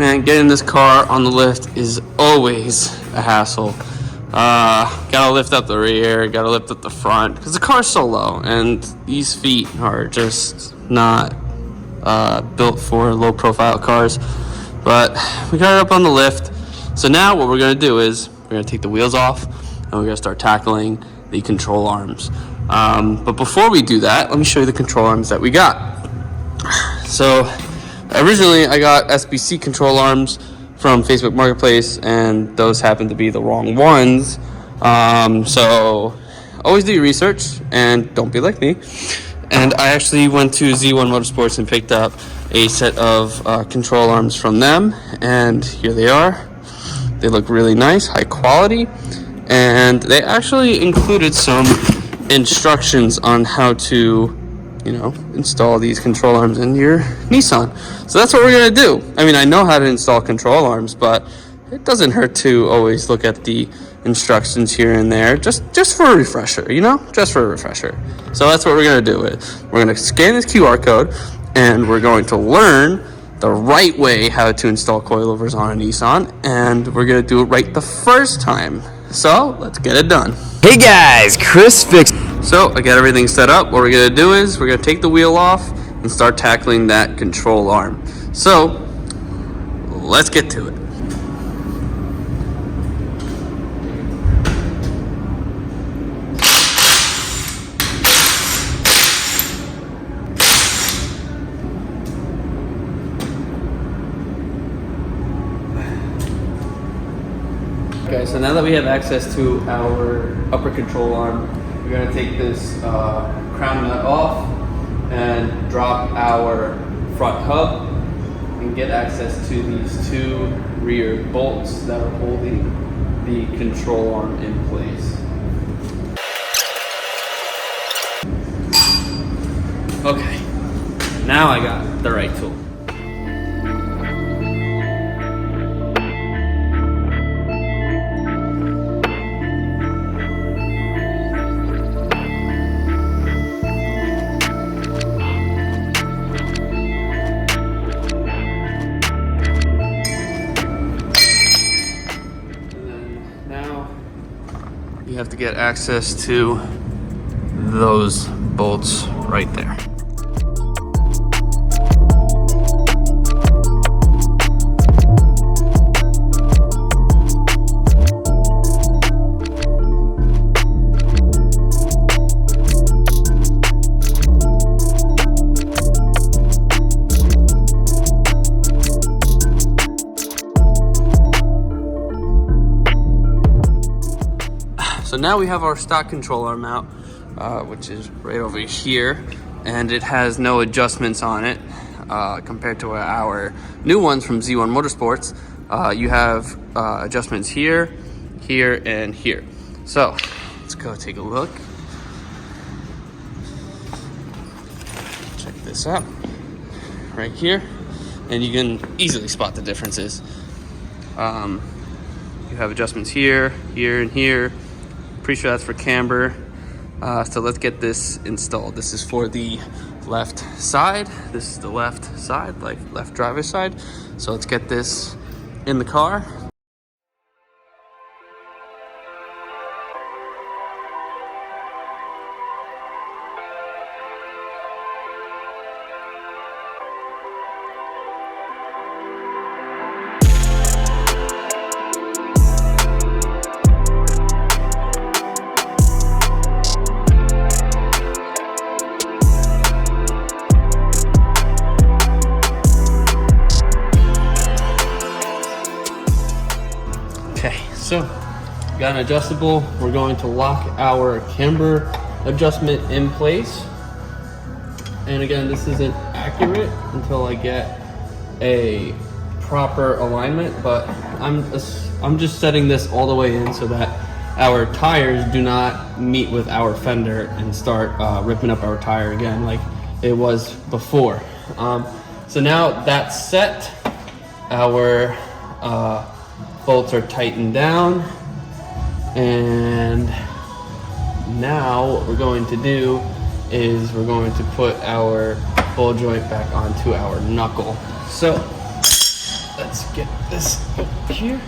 Man, getting this car on the lift is always a hassle. Gotta lift up the rear, gotta lift up the front, because the car's so low, and these feet are just not built for low-profile cars. But we got it up on the lift. So now what we're gonna do is we're gonna take the wheels off, and we're gonna start tackling the control arms. But before we do that, let me show you the control arms that we got. So originally I got SBC control arms from Facebook Marketplace, and those happen to be the wrong ones. So always do your research and don't be like me. And I actually went to Z1 Motorsports and picked up a set of control arms from them, and here they are. They look really nice, high quality, and they actually included some instructions on how to, install these control arms in your Nissan. So that's what we're gonna do. I mean, I know how to install control arms, but it doesn't hurt to always look at the instructions here and there, just for a refresher, just for a refresher. So that's what we're gonna do. We're gonna scan this QR code, and we're going to learn the right way how to install coilovers on a Nissan, and we're gonna do it right the first time. So let's get it done. Hey guys, Chris Fix. So I got everything set up. What we're gonna do is we're gonna take the wheel off and start tackling that control arm. So let's get to it. Okay, so now that we have access to our upper control arm, we're going to take this crown nut off and drop our front hub and get access to these two rear bolts that are holding the control arm in place. Okay, now I got the right tool. You have to get access to those bolts right there. So now we have our stock control arm out, which is right over here, and it has no adjustments on it compared to our new ones from Z1 Motorsports. You have adjustments here, here, and here. So let's go take a look. Check this out right here, and you can easily spot the differences. You have adjustments here, here, and here. Pretty sure that's for camber. So let's get this installed. This is for the left side. This is the left side, like left driver's side. So let's get this in the car. So, got an adjustable. We're going to lock our camber adjustment in place. And again, this isn't accurate until I get a proper alignment, but I'm just setting this all the way in so that our tires do not meet with our fender and start ripping up our tire again like it was before. So now that's set. Our bolts are tightened down, and now what we're going to do is we're going to put our ball joint back onto our knuckle. So let's get this up here.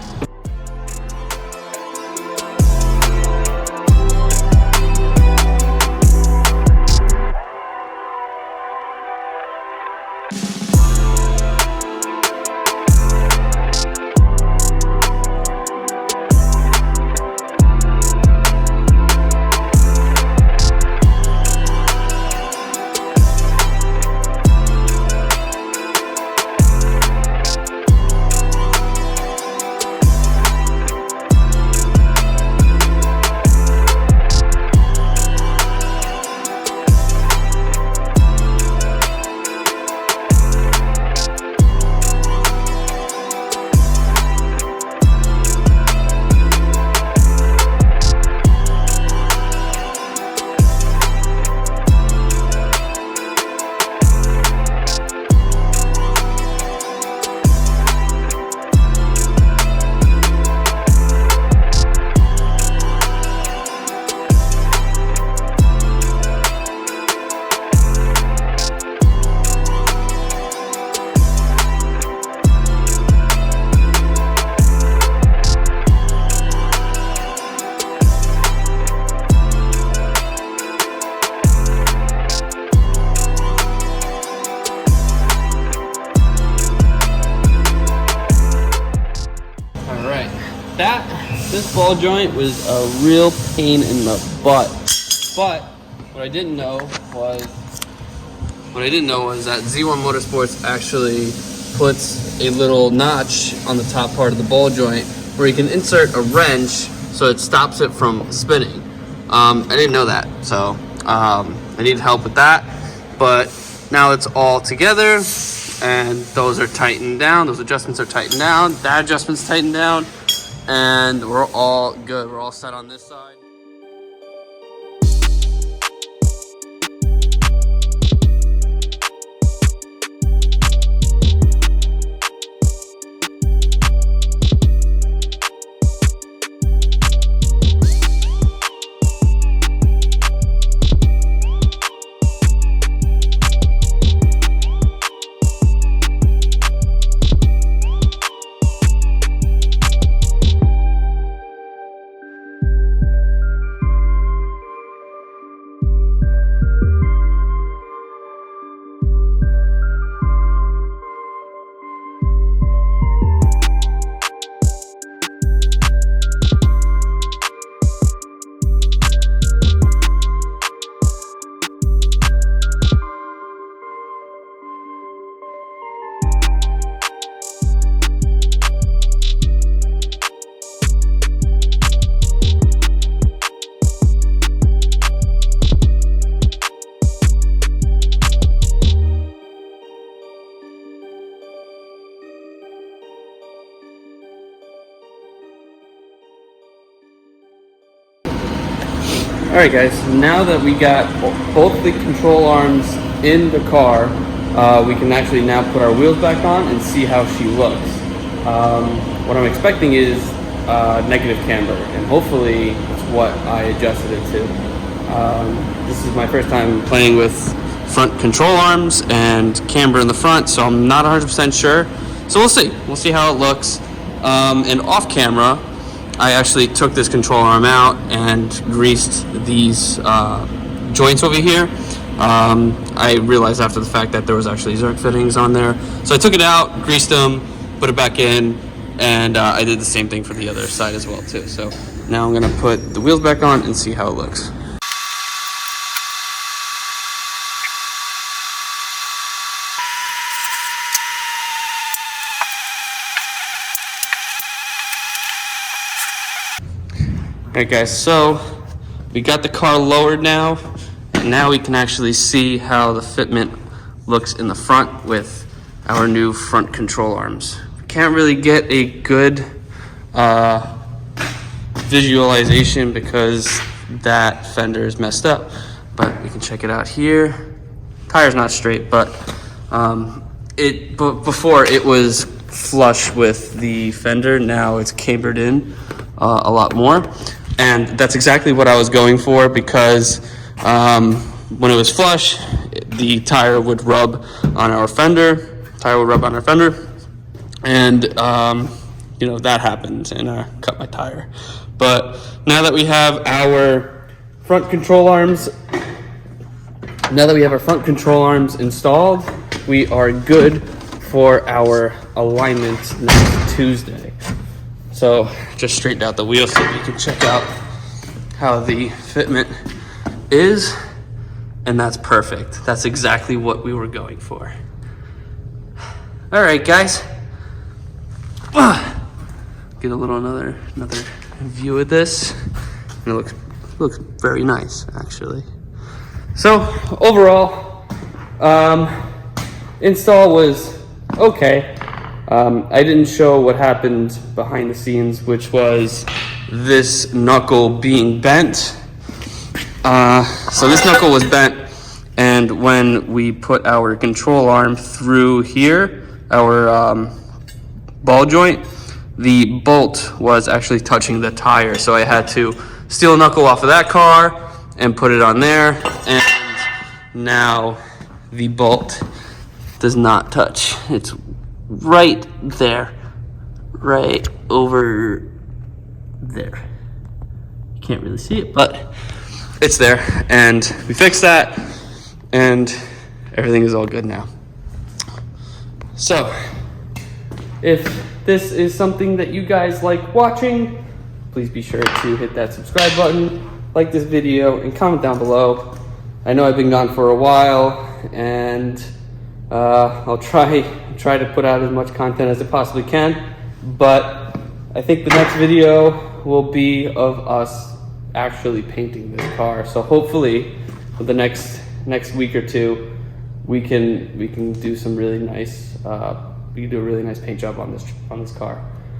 This ball joint was a real pain in the butt. But what I didn't know was that Z1 Motorsports actually puts a little notch on the top part of the ball joint where you can insert a wrench so it stops it from spinning. I didn't know that, so I need help with that. But now it's all together, and those are tightened down. Those adjustments are tightened down. That adjustment's tightened down. And we're all good. We're all set on this side. Alright guys, now that we got both the control arms in the car, we can actually now put our wheels back on and see how she looks. What I'm expecting is negative camber, and hopefully it's what I adjusted it to. This is my first time playing with front control arms and camber in the front, so I'm not 100% sure. So we'll see. We'll see how it looks. And off camera, I actually took this control arm out and greased these joints over here. I realized after the fact that there was actually Zerk fittings on there. So I took it out, greased them, put it back in, and I did the same thing for the other side as well too. So now I'm gonna put the wheels back on and see how it looks. Alright guys, so we got the car lowered now, and now we can actually see how the fitment looks in the front with our new front control arms. We can't really get a good visualization because that fender is messed up, but we can check it out here. Tire's not straight, but before it was flush with the fender. Now it's cambered in a lot more. And that's exactly what I was going for, because when it was flush, the tire would rub on our fender. and you know, that happened and cut my tire. But now that we have our front control arms, installed, we are good for our alignment next Tuesday. So just straightened out the wheel so you can check out how the fitment is, and that's perfect. That's exactly what we were going for. All right, guys. Get a little another view of this, and it looks very nice, actually. So overall, install was okay. I didn't show what happened behind the scenes, which was this knuckle being bent. So this knuckle was bent, and when we put our control arm through here, our ball joint, the bolt was actually touching the tire. So I had to steal a knuckle off of that car and put it on there, and now the bolt does not touch. It's right there, right over there. You can't really see it, but it's there, and we fixed that, and everything is all good now. So if this is something that you guys like watching, please be sure to hit that subscribe button, like this video, and comment down below. I know I've been gone for a while, and I'll try to put out as much content as I possibly can, but I think the next video will be of us actually painting this car. So hopefully for the next week or two, we can do some really nice we can do a really nice paint job on this car.